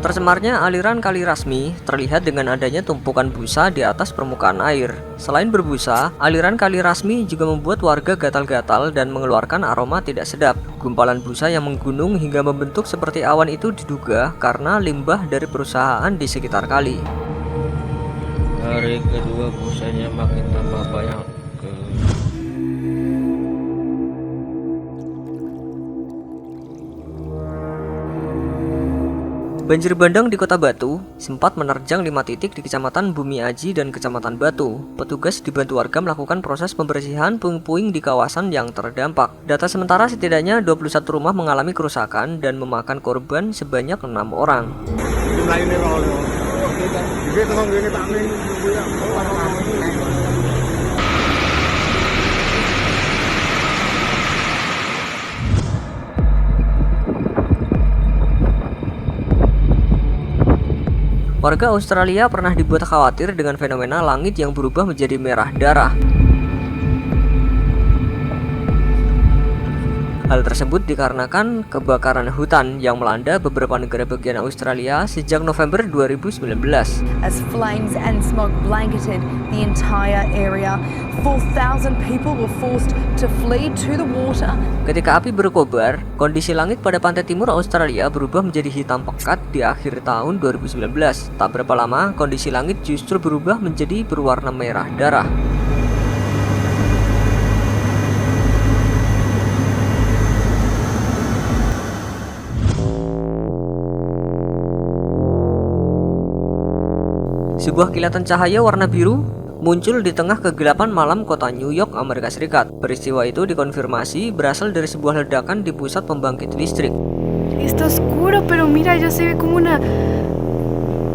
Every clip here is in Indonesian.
Tersemarnya aliran Kali Rasmi terlihat dengan adanya tumpukan busa di atas permukaan air. Selain berbusa, aliran Kali Rasmi juga membuat warga gatal-gatal dan mengeluarkan aroma tidak sedap. Gumpalan busa yang menggunung hingga membentuk seperti awan itu diduga karena limbah dari perusahaan di sekitar kali. Hari kedua busanya makin tambah banyak. Banjir bandang di Kota Batu sempat menerjang 5 titik di Kecamatan Bumi Aji dan Kecamatan Batu. Petugas dibantu warga melakukan proses pembersihan puing-puing di kawasan yang terdampak. Data sementara setidaknya 21 rumah mengalami kerusakan dan memakan korban sebanyak 6 orang. Warga Australia pernah dibuat khawatir dengan fenomena langit yang berubah menjadi merah darah. Hal tersebut dikarenakan kebakaran hutan yang melanda beberapa negara bagian Australia sejak November 2019. As flames and smoke blanketed the entire area, 4,000 people were forced to flee to the water. Ketika api berkobar, kondisi langit pada pantai timur Australia berubah menjadi hitam pekat di akhir tahun 2019. Tak berapa lama, kondisi langit justru berubah menjadi berwarna merah darah. Sebuah kilatan cahaya warna biru muncul di tengah kegelapan malam kota New York, Amerika Serikat. Peristiwa itu dikonfirmasi berasal dari sebuah ledakan di pusat pembangkit listrik. Está oscuro, pero mira, ya se ve como una...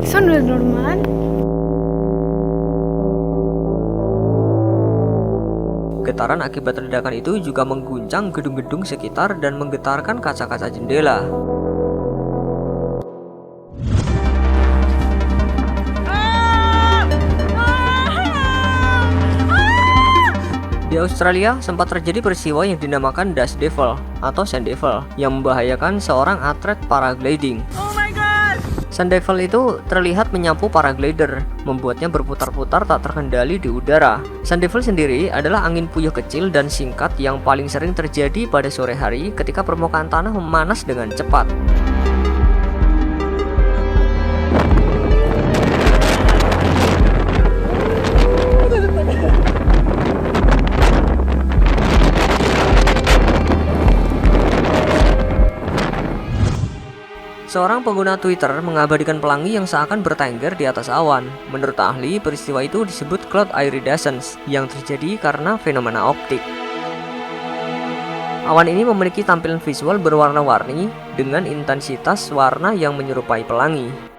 Eso no es normal. Getaran akibat ledakan itu juga mengguncang gedung-gedung sekitar dan menggetarkan kaca-kaca jendela. Di Australia, sempat terjadi peristiwa yang dinamakan Dust Devil atau Sand Devil yang membahayakan seorang atlet paragliding. Oh my god! Sand Devil itu terlihat menyapu paraglider, membuatnya berputar-putar tak terkendali di udara. Sand Devil sendiri adalah angin puyuh kecil dan singkat yang paling sering terjadi pada sore hari ketika permukaan tanah memanas dengan cepat. Seorang pengguna Twitter mengabadikan pelangi yang seakan bertengger di atas awan. Menurut ahli, peristiwa itu disebut cloud iridescence yang terjadi karena fenomena optik. Awan ini memiliki tampilan visual berwarna-warni dengan intensitas warna yang menyerupai pelangi.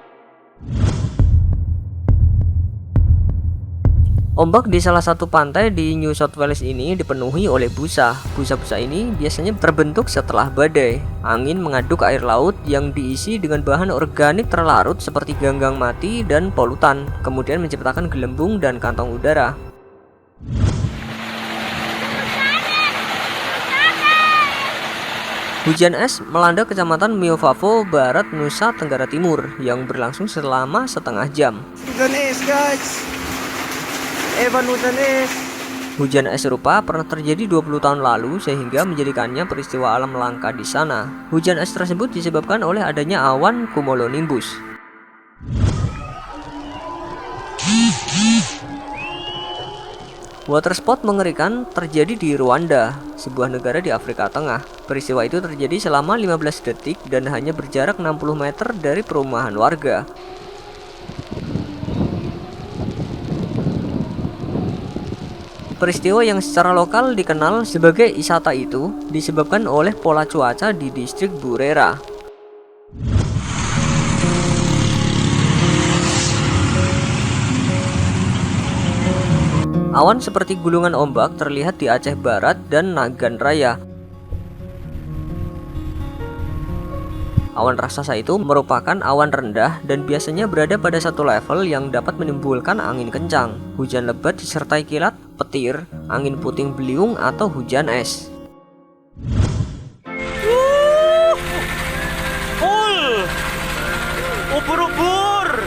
Ombak di salah satu pantai di New South Wales ini dipenuhi oleh busa. Busa-busa ini biasanya terbentuk setelah badai. Angin mengaduk air laut yang diisi dengan bahan organik terlarut seperti ganggang mati dan polutan, kemudian menciptakan gelembung dan kantong udara. Hujan es melanda Kecamatan Miofavo, Barat Nusa Tenggara Timur yang berlangsung selama setengah jam. Hujan es, guys. Hujan es serupa pernah terjadi 20 tahun lalu sehingga menjadikannya peristiwa alam langka di sana. Hujan es tersebut disebabkan oleh adanya awan cumulonimbus. Water spot mengerikan terjadi di Rwanda, sebuah negara di Afrika Tengah. Peristiwa itu terjadi selama 15 detik dan hanya berjarak 60 meter dari perumahan warga. Peristiwa yang secara lokal dikenal sebagai Isata itu disebabkan oleh pola cuaca di distrik Burera. Awan seperti gulungan ombak terlihat di Aceh Barat dan Nagan Raya. Awan raksasa itu merupakan awan rendah dan biasanya berada pada satu level yang dapat menimbulkan angin kencang, hujan lebat disertai kilat, petir, angin puting beliung atau hujan es. Ubur-ubur.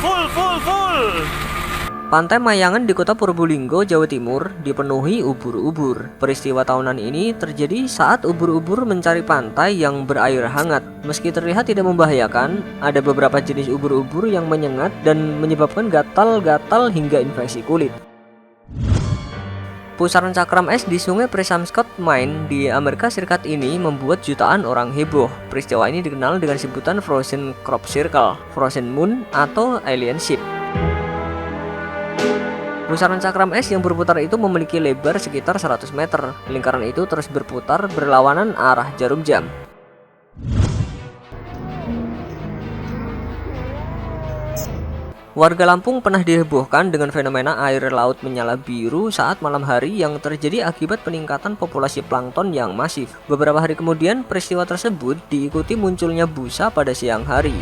Full. Pantai Mayangan di kota Probolinggo, Jawa Timur dipenuhi ubur-ubur. Peristiwa tahunan ini terjadi saat ubur-ubur mencari pantai yang berair hangat. Meski terlihat tidak membahayakan, ada beberapa jenis ubur-ubur yang menyengat dan menyebabkan gatal-gatal hingga infeksi kulit. Pusaran cakram es di sungai Presamscot, Maine di Amerika Serikat ini membuat jutaan orang heboh. Peristiwa ini dikenal dengan sebutan Frozen Crop Circle, Frozen Moon, atau Alien Ship. Pusaran cakram es yang berputar itu memiliki lebar sekitar 100 meter. Lingkaran itu terus berputar berlawanan arah jarum jam. Warga Lampung pernah dihebohkan dengan fenomena air laut menyala biru saat malam hari yang terjadi akibat peningkatan populasi plankton yang masif. Beberapa hari kemudian, peristiwa tersebut diikuti munculnya busa pada siang hari.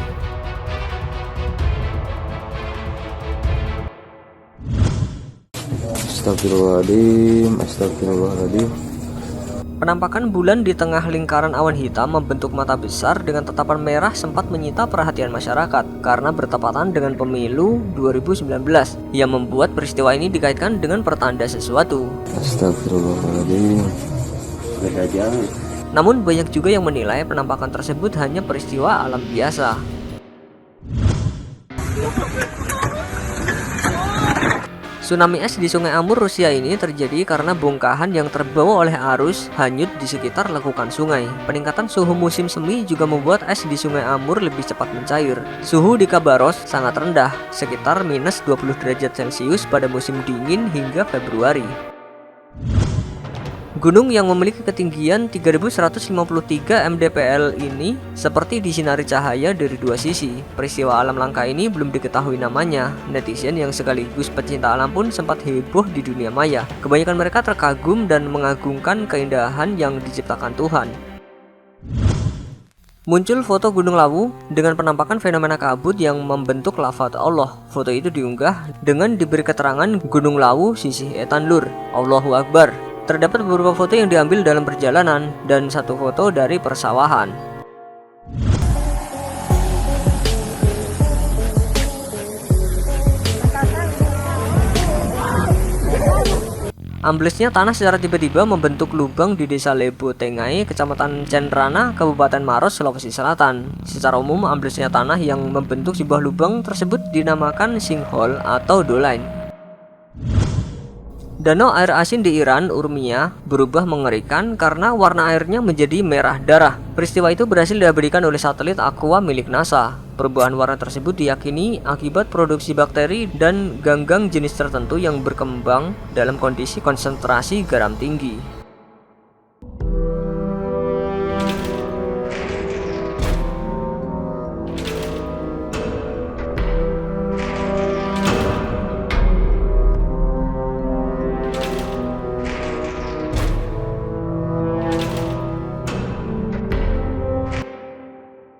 Astagfirullahaladzim. Penampakan bulan di tengah lingkaran awan hitam membentuk mata besar dengan tatapan merah sempat menyita perhatian masyarakat karena bertepatan dengan pemilu 2019 yang membuat peristiwa ini dikaitkan dengan pertanda sesuatu. Astagfirullahaladzim. Namun banyak juga yang menilai penampakan tersebut hanya peristiwa alam biasa. Tsunami es di Sungai Amur, Rusia ini terjadi karena bongkahan yang terbawa oleh arus hanyut di sekitar lekukan sungai. Peningkatan suhu musim semi juga membuat es di Sungai Amur lebih cepat mencair. Suhu di Khabarovsk sangat rendah, sekitar minus 20 derajat Celcius pada musim dingin hingga Februari. Gunung yang memiliki ketinggian 3153 mdpl ini seperti disinari cahaya dari dua sisi. Peristiwa alam langka ini belum diketahui namanya. Netizen yang sekaligus pecinta alam pun sempat heboh di dunia maya. Kebanyakan mereka terkagum dan mengagungkan keindahan yang diciptakan Tuhan. Muncul foto Gunung Lawu dengan penampakan fenomena kabut yang membentuk lava Allah. Foto itu diunggah dengan diberi keterangan Gunung Lawu sisih etan lur, Allahu Akbar. Terdapat beberapa foto yang diambil dalam perjalanan dan satu foto dari persawahan. Amblesnya tanah secara tiba-tiba membentuk lubang di Desa Lebo Tengai, Kecamatan Cenrana, Kabupaten Maros, Sulawesi Selatan. Secara umum, amblesnya tanah yang membentuk sebuah lubang tersebut dinamakan sinkhole atau doline. Danau air asin di Iran, Urmia, berubah mengerikan karena warna airnya menjadi merah darah. Peristiwa itu berhasil diabadikan oleh satelit Aqua milik NASA. Perubahan warna tersebut diyakini akibat produksi bakteri dan ganggang jenis tertentu yang berkembang dalam kondisi konsentrasi garam tinggi.